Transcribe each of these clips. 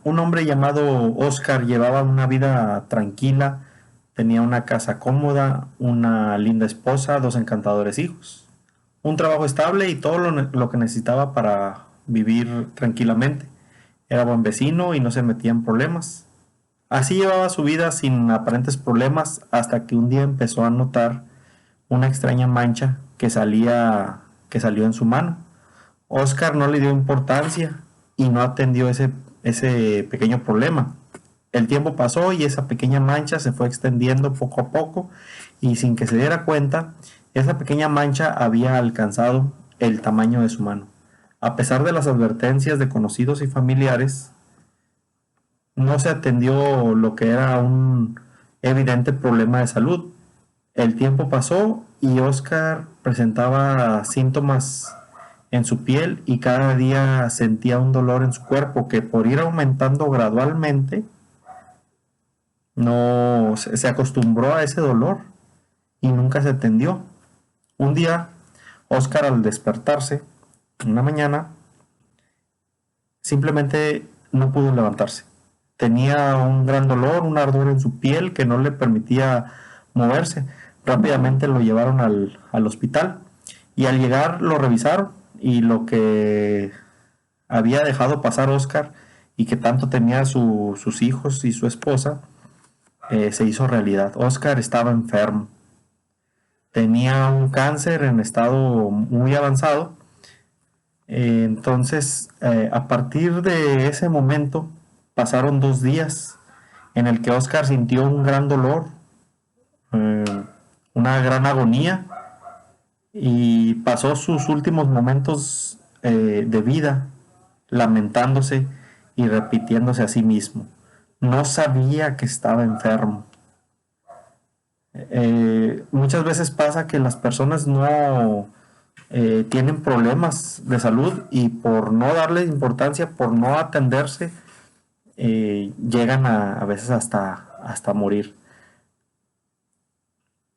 un hombre llamado Oscar llevaba una vida tranquila, tenía una casa cómoda, una linda esposa, dos encantadores hijos, un trabajo estable y todo lo que necesitaba para vivir tranquilamente. Era buen vecino y no se metía en problemas. Así llevaba su vida sin aparentes problemas hasta que un día empezó a notar una extraña mancha que salió en su mano. Oscar no le dio importancia y no atendió ese pequeño problema. El tiempo pasó y esa pequeña mancha se fue extendiendo poco a poco y sin que se diera cuenta, esa pequeña mancha había alcanzado el tamaño de su mano. A pesar de las advertencias de conocidos y familiares, no se atendió lo que era un evidente problema de salud. El tiempo pasó y Oscar presentaba síntomas en su piel y cada día sentía un dolor en su cuerpo que por ir aumentando gradualmente no se acostumbró a ese dolor y nunca se atendió. Un día, Oscar al despertarse, una mañana, simplemente no pudo levantarse. Tenía un gran dolor, un ardor en su piel que no le permitía moverse. Rápidamente lo llevaron al hospital y al llegar lo revisaron y lo que había dejado pasar Oscar y que tanto temía sus hijos y su esposa se hizo realidad. Oscar estaba enfermo, tenía un cáncer en estado muy avanzado. A partir de ese momento pasaron 2 días en el que Oscar sintió un gran dolor, eh, una gran agonía y pasó sus últimos momentos de vida lamentándose y repitiéndose a sí mismo. No sabía que estaba enfermo. Muchas veces pasa que las personas no tienen problemas de salud y por no darle importancia, por no atenderse, llegan a veces hasta morir.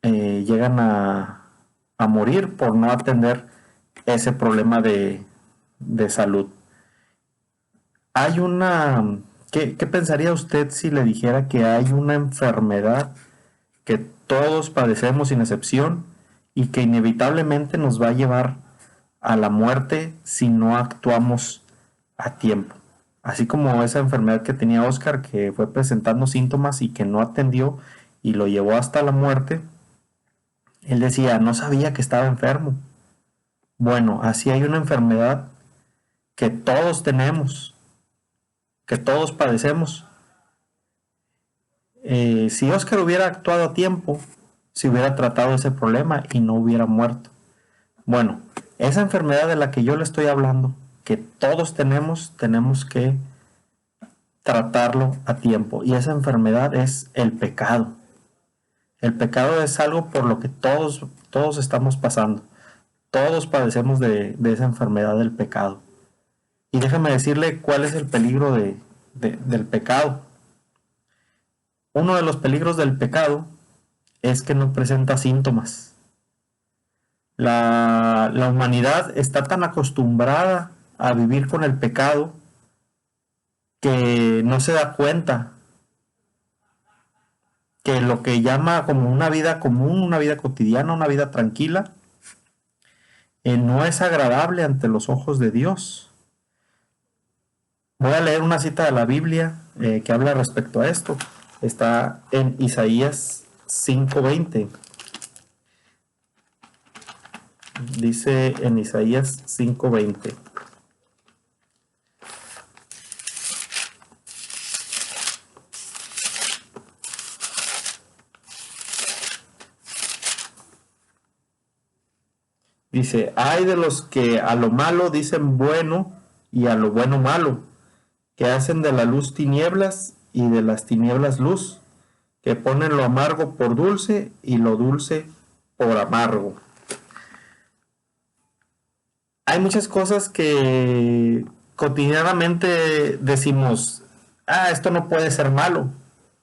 Llegan a morir por no atender ese problema de salud. Hay una... ¿Qué pensaría usted si le dijera que hay una enfermedad que todos padecemos sin excepción y que inevitablemente nos va a llevar a la muerte si no actuamos a tiempo? Así como esa enfermedad que tenía Oscar, que fue presentando síntomas y que no atendió y lo llevó hasta la muerte, él decía, no sabía que estaba enfermo. Bueno, así hay una enfermedad que todos tenemos, que todos padecemos. Si Oscar hubiera actuado a tiempo, se hubiera tratado ese problema y no hubiera muerto. Bueno, esa enfermedad de la que yo le estoy hablando, que todos tenemos que tratarlo a tiempo. Y esa enfermedad es el pecado. El pecado es algo por lo que todos estamos pasando. Todos padecemos de esa enfermedad del pecado. Y déjame decirle cuál es el peligro del pecado. Uno de los peligros del pecado es que no presenta síntomas. La humanidad está tan acostumbrada a vivir con el pecado que no se da cuenta que lo que llama como una vida común, una vida cotidiana, una vida tranquila, no es agradable ante los ojos de Dios. Voy a leer una cita de la Biblia que habla respecto a esto. Está en Isaías 5:20. Dice en Isaías 5:20. Dice, hay de los que a lo malo dicen bueno y a lo bueno malo, que hacen de la luz tinieblas y de las tinieblas luz, que ponen lo amargo por dulce y lo dulce por amargo. Hay muchas cosas que cotidianamente decimos, esto no puede ser malo,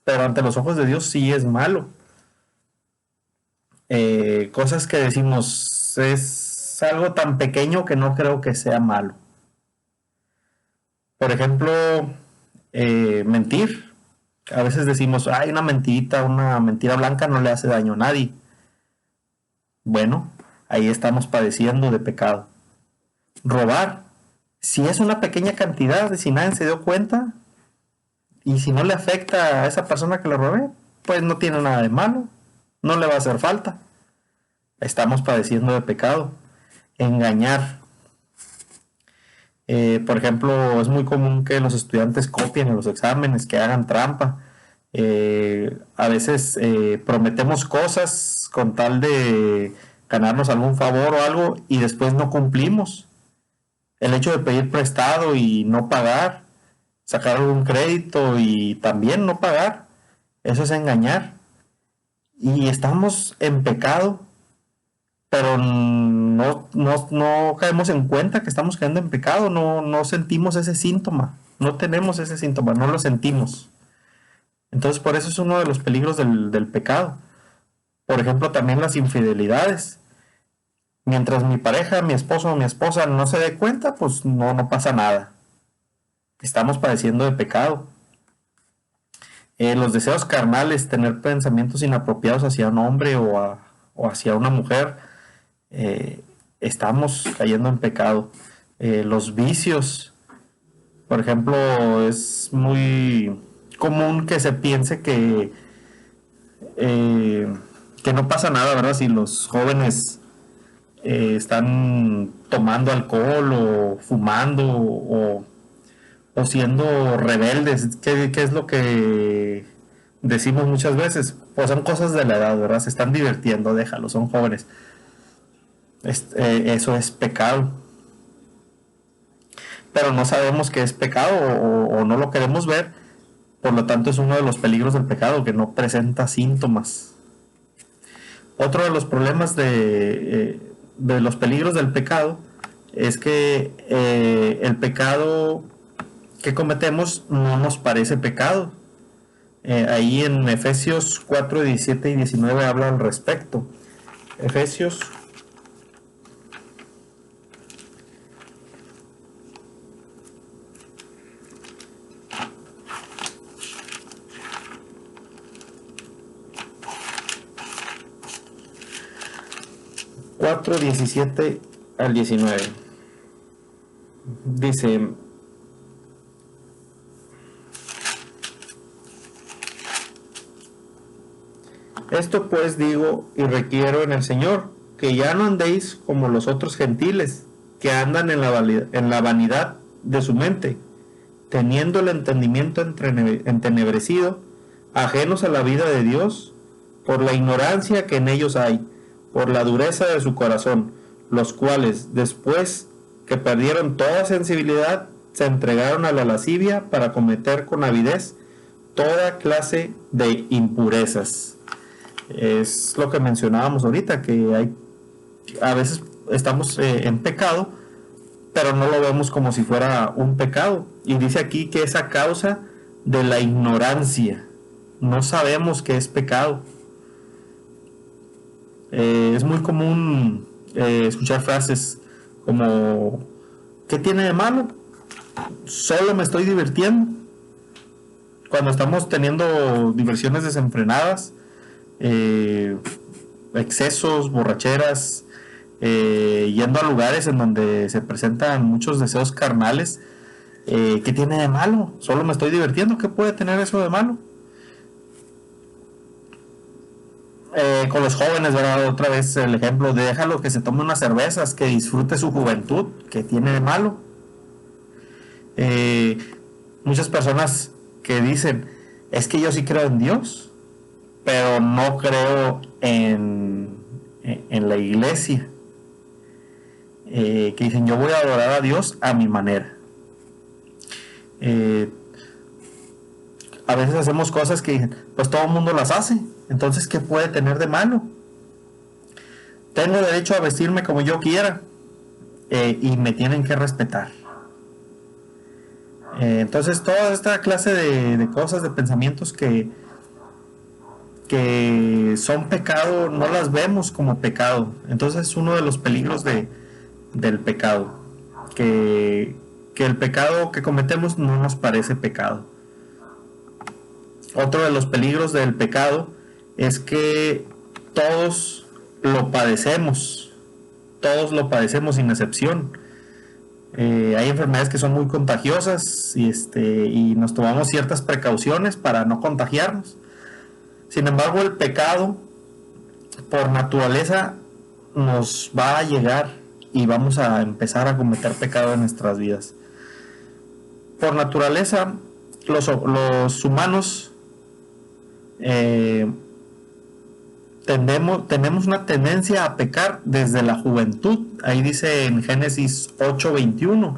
pero ante los ojos de Dios sí es malo. Cosas que decimos, es algo tan pequeño que no creo que sea malo. Por ejemplo, mentir. A veces decimos, ay, una mentira blanca no le hace daño a nadie. Bueno, ahí estamos padeciendo de pecado. Robar, si es una pequeña cantidad, si nadie se dio cuenta, y si no le afecta a esa persona que le robé, pues no tiene nada de malo, no le va a hacer falta. Estamos padeciendo de pecado. Engañar. Por ejemplo, es muy común que los estudiantes copien en los exámenes, que hagan trampa. A veces prometemos cosas con tal de ganarnos algún favor o algo y después no cumplimos. El hecho de pedir prestado y no pagar, sacar algún crédito y también no pagar, eso es engañar. Y estamos en pecado, pero no caemos en cuenta que estamos cayendo en pecado, no sentimos ese síntoma, no tenemos ese síntoma, no lo sentimos. Entonces por eso es uno de los peligros del pecado. Por ejemplo, también las infidelidades. Mientras mi pareja, mi esposo o mi esposa no se dé cuenta, pues no pasa nada. Estamos padeciendo de pecado. Los deseos carnales, tener pensamientos inapropiados hacia un hombre o hacia una mujer, estamos cayendo en pecado. Los vicios, por ejemplo, es muy común que se piense que no pasa nada, ¿verdad? Si los jóvenes están tomando alcohol o fumando o siendo rebeldes, ¿qué es lo que decimos muchas veces? Pues son cosas de la edad, ¿verdad? Se están divirtiendo, déjalo, son jóvenes. Eso es pecado. Pero no sabemos que es pecado o no lo queremos ver, por lo tanto es uno de los peligros del pecado, que no presenta síntomas. Otro de los problemas de los peligros del pecado es que el pecado que cometemos no nos parece pecado. Ahí en Efesios 4, 17 y 19 habla al respecto. Efesios 4, 17 al 19. Dice: esto pues digo y requiero en el Señor, que ya no andéis como los otros gentiles, que andan en la vanidad de su mente, teniendo el entendimiento entenebrecido, ajenos a la vida de Dios, por la ignorancia que en ellos hay, por la dureza de su corazón, los cuales, después que perdieron toda sensibilidad, se entregaron a la lascivia para cometer con avidez toda clase de impurezas. Es lo que mencionábamos ahorita, que a veces estamos en pecado, pero no lo vemos como si fuera un pecado. Y dice aquí que es a causa de la ignorancia. No sabemos que es pecado. Es muy común escuchar frases como: ¿qué tiene de malo? Solo me estoy divirtiendo. Cuando estamos teniendo diversiones desenfrenadas, excesos, borracheras, yendo a lugares en donde se presentan muchos deseos carnales, ¿qué tiene de malo? Solo me estoy divirtiendo. ¿Qué puede tener eso de malo? Con los jóvenes, ¿verdad? Otra vez el ejemplo de déjalo que se tome unas cervezas, que disfrute su juventud, ¿qué tiene de malo? Eh, Muchas personas que dicen: es que yo sí creo en Dios, pero no creo en la iglesia. Que dicen: yo voy a adorar a Dios a mi manera. A veces hacemos cosas que dicen: pues todo el mundo las hace, entonces ¿qué puede tener de malo? Tengo derecho a vestirme como yo quiera, y me tienen que respetar. Entonces toda esta clase de cosas, de pensamientos que son pecado, no las vemos como pecado. Entonces es uno de los peligros del pecado, que el pecado que cometemos no nos parece pecado. Otro de los peligros del pecado es que todos todos lo padecemos sin excepción. Hay enfermedades que son muy contagiosas y nos tomamos ciertas precauciones para no contagiarnos. Sin embargo, el pecado por naturaleza nos va a llegar y vamos a empezar a cometer pecado en nuestras vidas. Por naturaleza, los humanos tenemos una tendencia a pecar desde la juventud. Ahí dice en Génesis 8:21.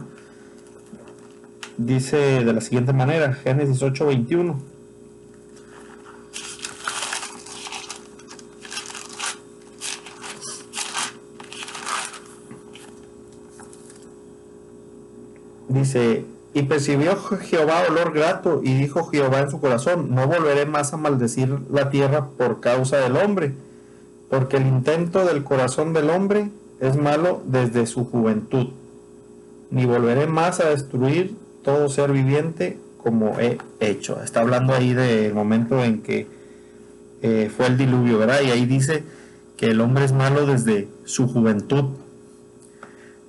Dice de la siguiente manera, Génesis 8:21. Dice: y percibió Jehová olor grato, y dijo Jehová en su corazón: no volveré más a maldecir la tierra por causa del hombre, porque el intento del corazón del hombre es malo desde su juventud, ni volveré más a destruir todo ser viviente como he hecho. Está hablando ahí del momento en que fue el diluvio, ¿verdad? Y ahí dice que el hombre es malo desde su juventud.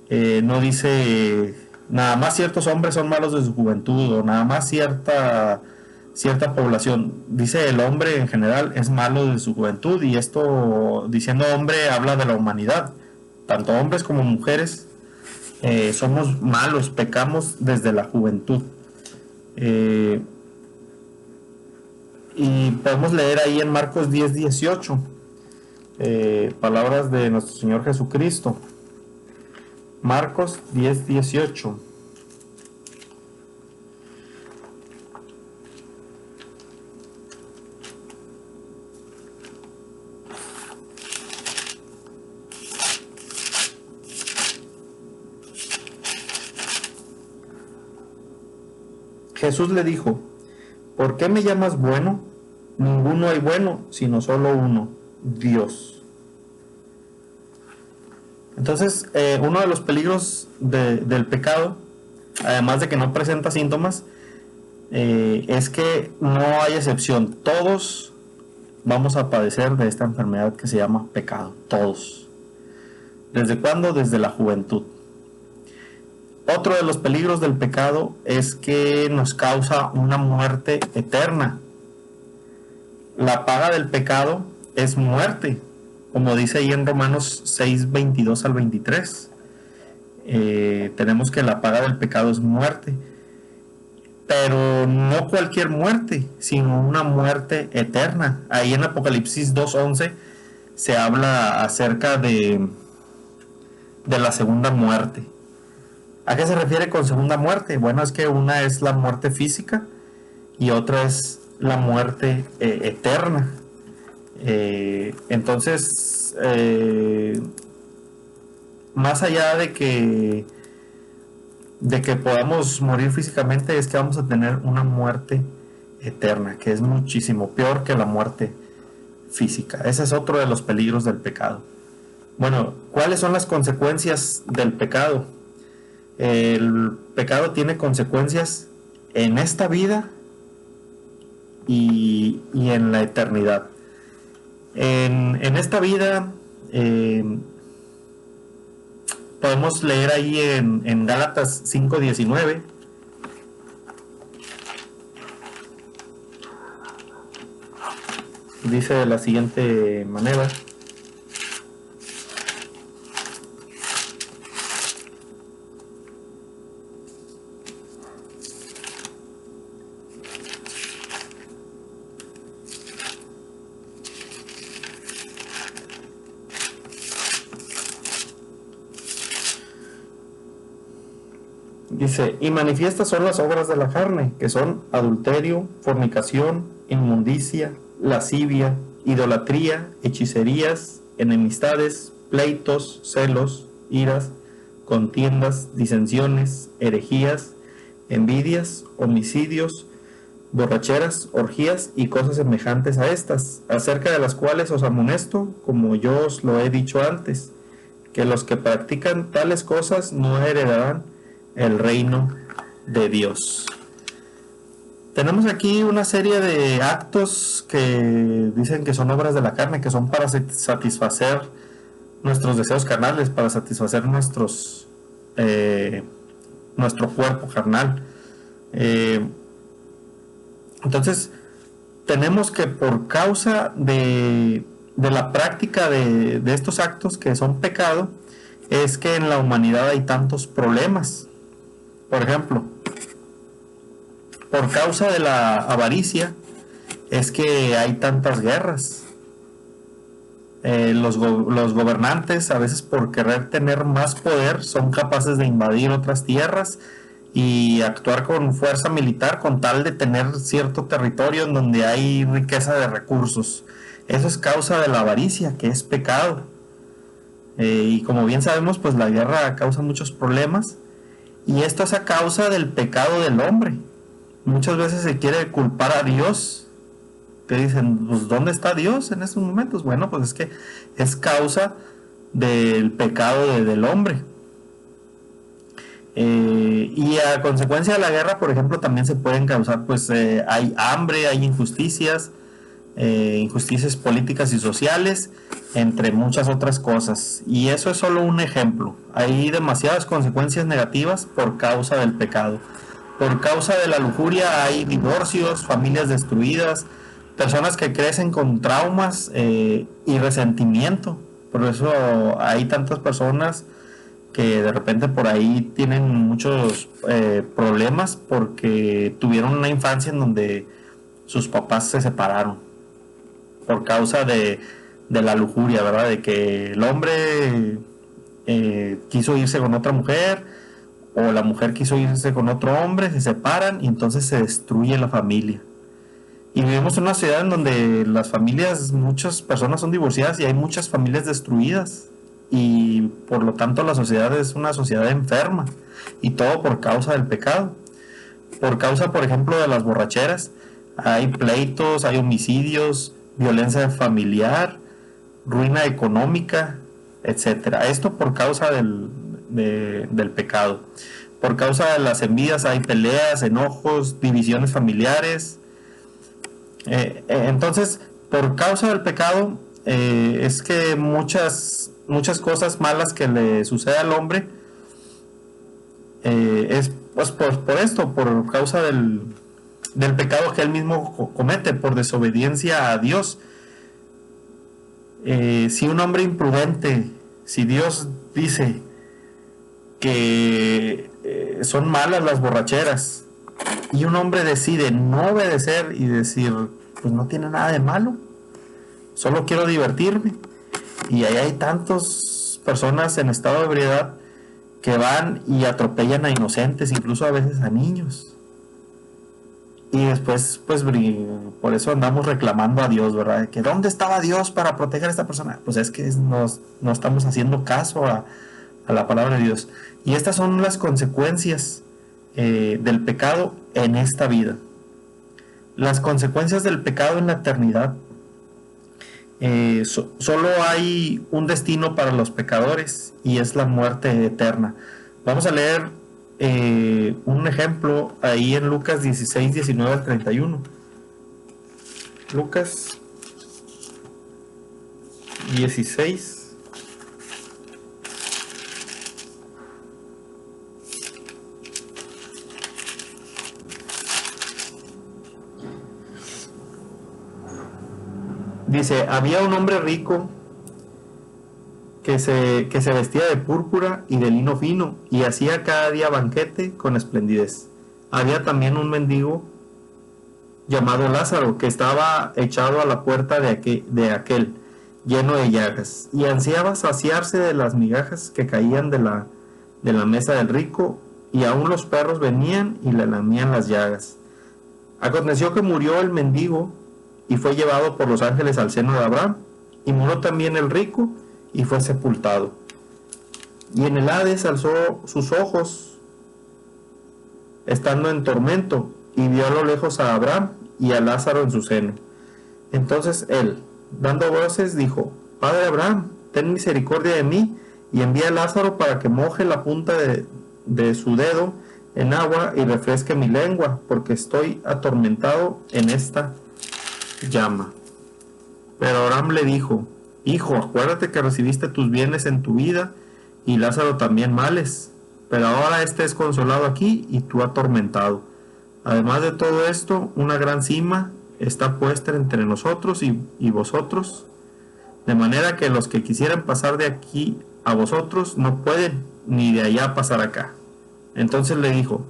No dice nada más ciertos hombres son malos desde su juventud, o nada más cierta población. Dice el hombre en general es malo desde su juventud, y esto, diciendo hombre, habla de la humanidad. Tanto hombres como mujeres somos malos, pecamos desde la juventud. Y podemos leer ahí en Marcos 10:18 palabras de nuestro Señor Jesucristo. Marcos 10:18. Jesús le dijo: ¿por qué me llamas bueno? Ninguno hay bueno, sino solo uno, Dios. Entonces, uno de los peligros del pecado, además de que no presenta síntomas, es que no hay excepción. Todos vamos a padecer de esta enfermedad que se llama pecado. Todos. ¿Desde cuándo? Desde la juventud. Otro de los peligros del pecado es que nos causa una muerte eterna. La paga del pecado es muerte, como dice ahí en Romanos 6:22 al 23. Tenemos que la paga del pecado es muerte, pero no cualquier muerte, sino una muerte eterna. Ahí en Apocalipsis 2:11 se habla acerca de la segunda muerte. ¿A qué se refiere con segunda muerte? Bueno, es que una es la muerte física y otra es la muerte eterna. Entonces, más allá de que podamos morir físicamente, es que vamos a tener una muerte eterna, que es muchísimo peor que la muerte física. Ese es otro de los peligros del pecado. Bueno, ¿cuáles son las consecuencias del pecado? El pecado tiene consecuencias en esta vida y en la eternidad. En esta vida podemos leer ahí en Gálatas 5:19. Dice de la siguiente manera: dice, y manifiestas son las obras de la carne, que son adulterio, fornicación, inmundicia, lascivia, idolatría, hechicerías, enemistades, pleitos, celos, iras, contiendas, disensiones, herejías, envidias, homicidios, borracheras, orgías y cosas semejantes a estas, acerca de las cuales os amonesto, como yo os lo he dicho antes, que los que practican tales cosas no heredarán el reino de Dios. Tenemos aquí una serie de actos que dicen que son obras de la carne, que son para satisfacer nuestros deseos carnales, para satisfacer eh, nuestro cuerpo carnal. Eh, entonces, tenemos que por causa de la práctica de estos actos que son pecado, es que en la humanidad hay tantos problemas. Por ejemplo, por causa de la avaricia, es que hay tantas guerras. Los gobernantes, a veces por querer tener más poder, son capaces de invadir otras tierras y actuar con fuerza militar con tal de tener cierto territorio en donde hay riqueza de recursos. Eso es causa de la avaricia, que es pecado. Y como bien sabemos, pues la guerra causa muchos problemas, y esto es a causa del pecado del hombre. Muchas veces se quiere culpar a Dios, que dicen, pues ¿dónde está Dios en estos momentos? Bueno, pues es que es causa del pecado del hombre. Y a consecuencia de la guerra, por ejemplo, también se pueden causar, pues hay hambre, hay injusticias, injusticias políticas y sociales, entre muchas otras cosas. Y eso es solo un ejemplo. Hay demasiadas consecuencias negativas por causa del pecado. Por causa de la lujuria hay divorcios, familias destruidas, personas que crecen con traumas y resentimiento. Por eso hay tantas personas que de repente por ahí tienen muchos problemas porque tuvieron una infancia en donde sus papás se separaron por causa de la lujuria, ¿verdad? De que el hombre quiso irse con otra mujer, o la mujer quiso irse con otro hombre, se separan y entonces se destruye la familia. Y vivimos en una ciudad en donde las familias, muchas personas son divorciadas y hay muchas familias destruidas. Y por lo tanto la sociedad es una sociedad enferma. Y todo por causa del pecado. Por causa, por ejemplo, de las borracheras. Hay pleitos, hay homicidios, violencia familiar, ruina económica, etcétera. Esto por causa del pecado. Por causa de las envidias hay peleas, enojos, divisiones familiares. Entonces, por causa del pecado, es que muchas cosas malas que le sucede al hombre es pues por esto, por causa del pecado que él mismo comete, por desobediencia a Dios. Si un hombre imprudente, si Dios dice que son malas las borracheras, y un hombre decide no obedecer y decir, pues no tiene nada de malo, solo quiero divertirme, y ahí hay tantas personas en estado de ebriedad que van y atropellan a inocentes, incluso a veces a niños, y después pues por eso andamos reclamando a Dios, ¿verdad? Que ¿dónde estaba Dios para proteger a esta persona? Pues es que no estamos haciendo caso a la palabra de Dios. Y estas son las consecuencias del pecado en esta vida. Las consecuencias del pecado en la eternidad. Solo hay un destino para los pecadores, y es la muerte eterna. Vamos a leer un ejemplo ahí en Lucas 16, 19 al 31. Lucas 16. Dice, había un hombre rico que se vestía de púrpura y de lino fino, y hacía cada día banquete con esplendidez. Había también un mendigo llamado Lázaro, que estaba echado a la puerta de aquel, lleno de llagas, y ansiaba saciarse de las migajas que caían de la mesa del rico, y aún los perros venían y le lamían las llagas. Aconteció que murió el mendigo, y fue llevado por los ángeles al seno de Abraham, y murió también el rico, y fue sepultado. Y en el Hades alzó sus ojos, estando en tormento, y vio a lo lejos a Abraham y a Lázaro en su seno. Entonces él, dando voces, dijo, Padre Abraham, ten misericordia de mí, y envía a Lázaro para que moje la punta de su dedo en agua y refresque mi lengua, porque estoy atormentado en esta llama. Pero Abraham le dijo: Hijo, acuérdate que recibiste tus bienes en tu vida y Lázaro también males, pero ahora este es consolado aquí y tú atormentado. Además de todo esto, una gran cima está puesta entre nosotros y vosotros, de manera que los que quisieran pasar de aquí a vosotros no pueden, ni de allá pasar acá. Entonces le dijo: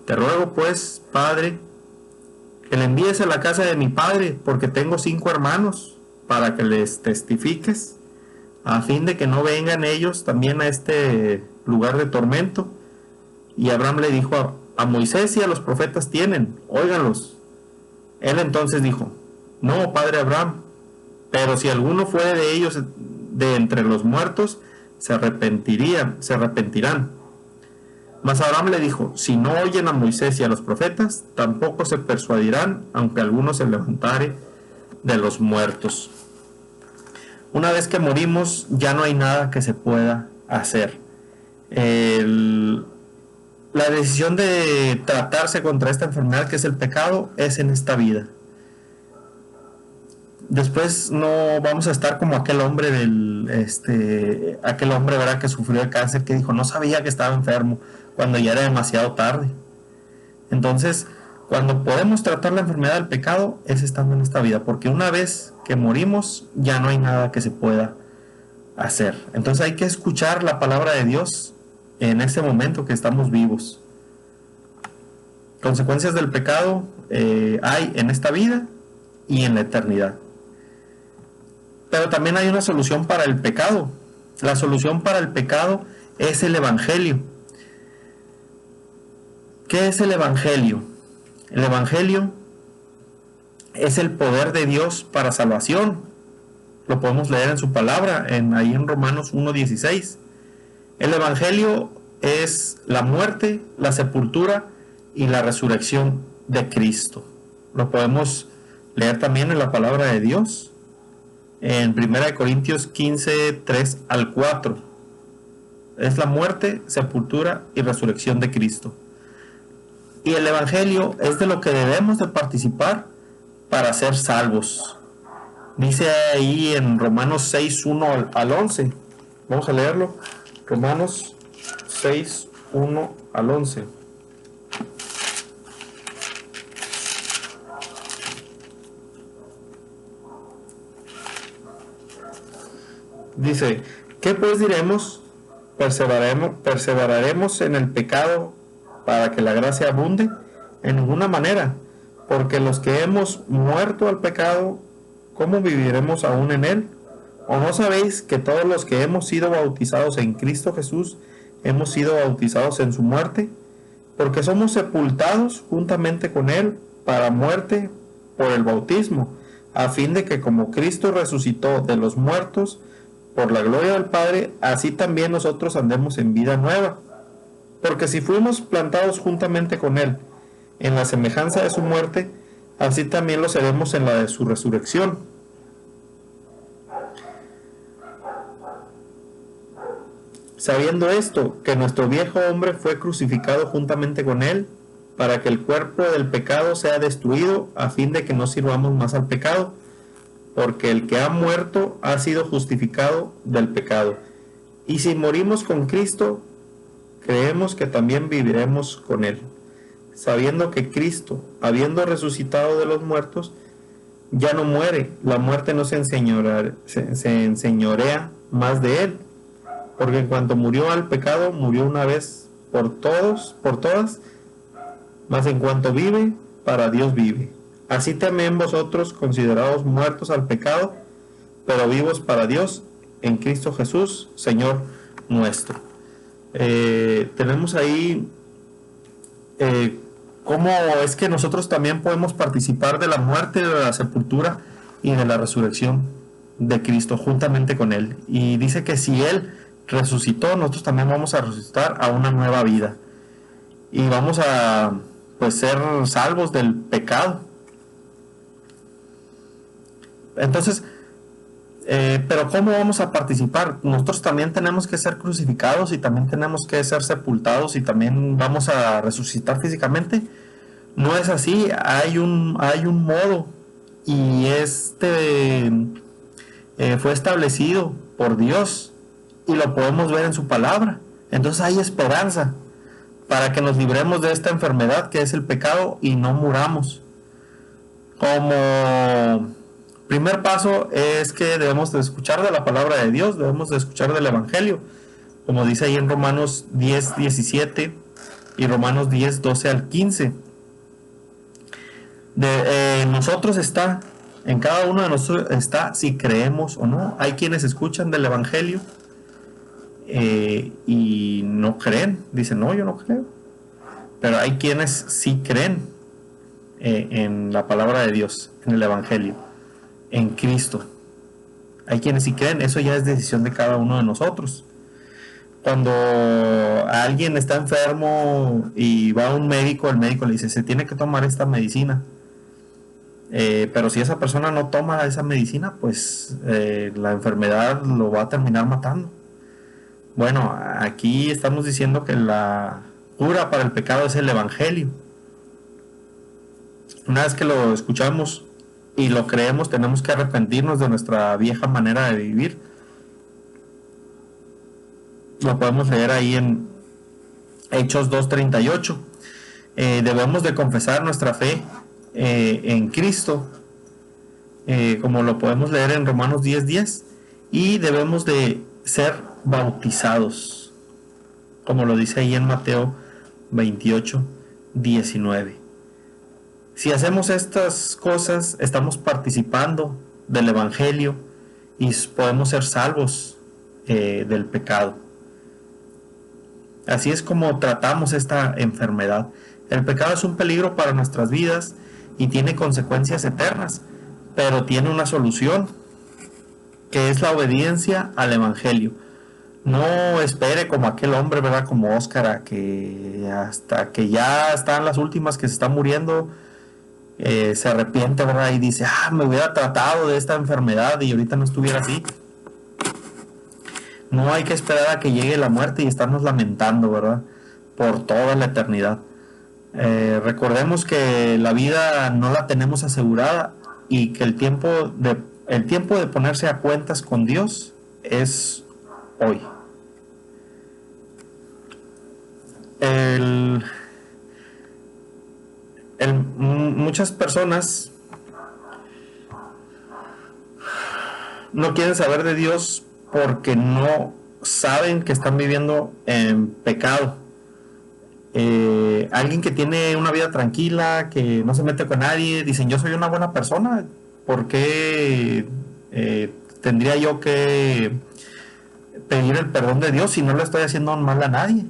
Te ruego pues, Padre, que le envíes a la casa de mi padre, porque tengo 5 hermanos, para que les testifiques, a fin de que no vengan ellos también a este lugar de tormento. Y Abraham le dijo: a Moisés y a los profetas tienen, óiganlos. Él entonces dijo: No, padre Abraham, pero si alguno fuere de ellos de entre los muertos, se arrepentirán. Mas Abraham le dijo: Si no oyen a Moisés y a los profetas, tampoco se persuadirán, aunque alguno se levantare de los muertos. Una vez que morimos, ya no hay nada que se pueda hacer. La decisión de tratarse contra esta enfermedad que es el pecado es en esta vida. Después no vamos a estar como aquel hombre aquel hombre, ¿verdad?, que sufrió de cáncer, que dijo: no sabía que estaba enfermo, cuando ya era demasiado tarde. Entonces, cuando podemos tratar la enfermedad del pecado es estando en esta vida, porque una vez que morimos ya no hay nada que se pueda hacer. Entonces hay que escuchar la palabra de Dios en ese momento que estamos vivos. Consecuencias del pecado hay en esta vida y en la eternidad. Pero también hay una solución para el pecado. La solución para el pecado es el Evangelio. ¿Qué es el Evangelio? El Evangelio es el poder de Dios para salvación. Lo podemos leer en su palabra, ahí en Romanos 1:16. El Evangelio es la muerte, la sepultura y la resurrección de Cristo. Lo podemos leer también en la palabra de Dios, en 1 Corintios 15, 3 al 4. Es la muerte, sepultura y resurrección de Cristo. Y el Evangelio es de lo que debemos de participar para ser salvos. Dice ahí en Romanos 6, 1 al 11. Vamos a leerlo. Romanos 6, 1 al 11. Dice: ¿qué pues diremos? ¿Perseveraremos en el pecado para que la gracia abunde? En ninguna manera, porque los que hemos muerto al pecado, ¿cómo viviremos aún en él? ¿O no sabéis que todos los que hemos sido bautizados en Cristo Jesús hemos sido bautizados en su muerte? Porque somos sepultados juntamente con él para muerte por el bautismo, a fin de que como Cristo resucitó de los muertos por la gloria del Padre, así también nosotros andemos en vida nueva. Porque si fuimos plantados juntamente con él en la semejanza de su muerte, así también lo seremos en la de su resurrección. Sabiendo esto, que nuestro viejo hombre fue crucificado juntamente con él, para que el cuerpo del pecado sea destruido, a fin de que no sirvamos más al pecado, porque el que ha muerto ha sido justificado del pecado. Y si morimos con Cristo, creemos que también viviremos con él, sabiendo que Cristo, habiendo resucitado de los muertos, ya no muere, la muerte no se enseñorea más de él, porque en cuanto murió al pecado, murió una vez por todas, mas en cuanto vive, para Dios vive. Así también vosotros, considerados muertos al pecado, pero vivos para Dios, en Cristo Jesús, Señor nuestro. Tenemos ahí cómo es que nosotros también podemos participar de la muerte, de la sepultura y de la resurrección de Cristo juntamente con Él. Y dice que si Él resucitó, nosotros también vamos a resucitar a una nueva vida. Y vamos a ser salvos del pecado. Entonces, Pero ¿cómo vamos a participar? Nosotros también tenemos que ser crucificados y también tenemos que ser sepultados y también vamos a resucitar físicamente. No es así, hay un modo y fue establecido por Dios y lo podemos ver en su palabra. Entonces hay esperanza para que nos libremos de esta enfermedad que es el pecado y no muramos. Como primer paso es que debemos de escuchar de la palabra de Dios, debemos de escuchar del Evangelio, como dice ahí en Romanos 10:17 y Romanos 10:12 al 15. Nosotros está, en cada uno de nosotros está si creemos o no. Hay quienes escuchan del Evangelio y no creen, dicen, no, yo no creo. Pero hay quienes sí creen en la palabra de Dios, en el Evangelio, en Cristo. Hay quienes sí creen, eso ya es decisión de cada uno de nosotros. Cuando alguien está enfermo y va a un médico, el médico le dice, se tiene que tomar esta medicina. Pero si esa persona no toma esa medicina, pues la enfermedad lo va a terminar matando. Bueno, aquí estamos diciendo que la cura para el pecado es el Evangelio. Una vez que lo escuchamos y lo creemos, tenemos que arrepentirnos de nuestra vieja manera de vivir. Lo podemos leer ahí en Hechos 2:38. Debemos de confesar nuestra fe en Cristo, como lo podemos leer en Romanos 10:10, y debemos de ser bautizados, como lo dice ahí en Mateo 28:19. Si hacemos estas cosas, estamos participando del Evangelio y podemos ser salvos del pecado. Así es como tratamos esta enfermedad. El pecado es un peligro para nuestras vidas y tiene consecuencias eternas, pero tiene una solución, que es la obediencia al Evangelio. No espere como aquel hombre, ¿verdad? Como Óscar, a que hasta que ya están las últimas, que se está muriendo, se arrepiente, ¿verdad? Y dice, me hubiera tratado de esta enfermedad y ahorita no estuviera así. No hay que esperar a que llegue la muerte y estarnos lamentando, ¿verdad? Por toda la eternidad. Recordemos que la vida no la tenemos asegurada y que el tiempo de ponerse a cuentas con Dios es hoy. Muchas personas no quieren saber de Dios porque no saben que están viviendo en pecado. Alguien que tiene una vida tranquila, que no se mete con nadie, dicen, yo soy una buena persona, ¿por qué tendría yo que pedir el perdón de Dios si no le estoy haciendo mal a nadie?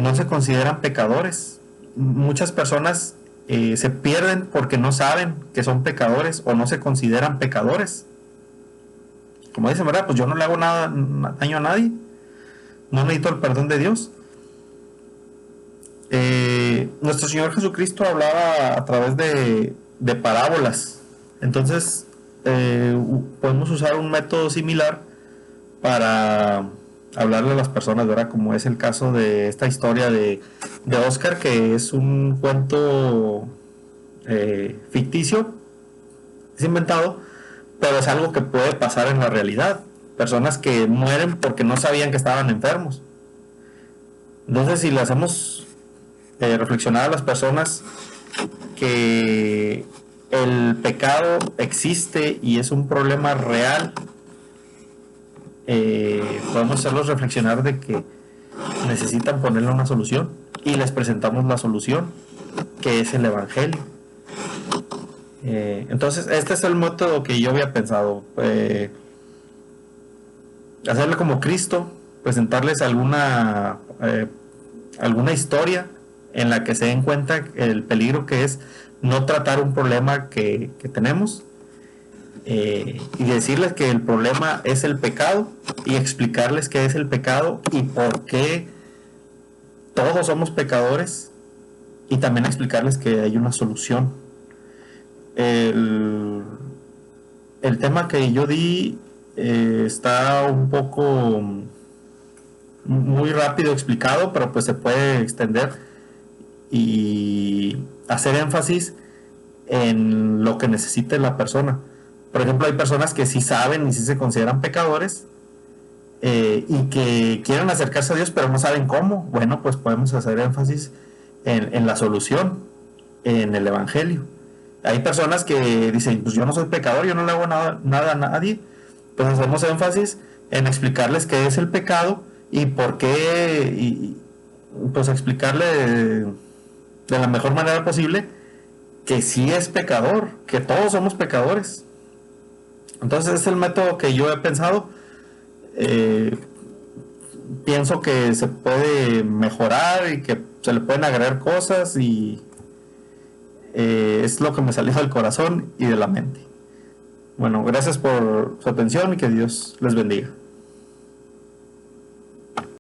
No se consideran pecadores. Muchas personas se pierden porque no saben que son pecadores o no se consideran pecadores. Como dicen, ¿verdad? Pues yo no le hago nada daño a nadie, no necesito el perdón de Dios. Nuestro Señor Jesucristo hablaba a través de parábolas. Entonces podemos usar un método similar para hablarle a las personas, ¿verdad? Como es el caso de esta historia de Óscar, que es un cuento ficticio, es inventado, pero es algo que puede pasar en la realidad. Personas que mueren porque no sabían que estaban enfermos. Entonces, si le hacemos reflexionar a las personas que el pecado existe y es un problema real, podemos hacerlos reflexionar de que necesitan ponerle una solución y les presentamos la solución, que es el Evangelio. Entonces este es el método que yo había pensado, hacerle como Cristo, presentarles alguna historia en la que se den cuenta el peligro que es no tratar un problema que tenemos, y decirles que el problema es el pecado y explicarles qué es el pecado y por qué todos somos pecadores, y también explicarles que hay una solución. El tema que yo di Está un poco muy rápido explicado, pero pues se puede extender y hacer énfasis en lo que necesite la persona. Por ejemplo, hay personas que sí saben y sí se consideran pecadores, y que quieren acercarse a Dios pero no saben cómo. Bueno, pues podemos hacer énfasis en la solución, en el Evangelio. Hay personas que dicen, pues yo no soy pecador, yo no le hago nada a nadie. Pues hacemos énfasis en explicarles qué es el pecado y por qué, y pues explicarle de la mejor manera posible que sí es pecador, que todos somos pecadores. Entonces es el método que yo he pensado. Eh, Pienso que se puede mejorar y que se le pueden agregar cosas, y es lo que me salió del corazón y de la mente. Bueno, gracias por su atención y que Dios les bendiga.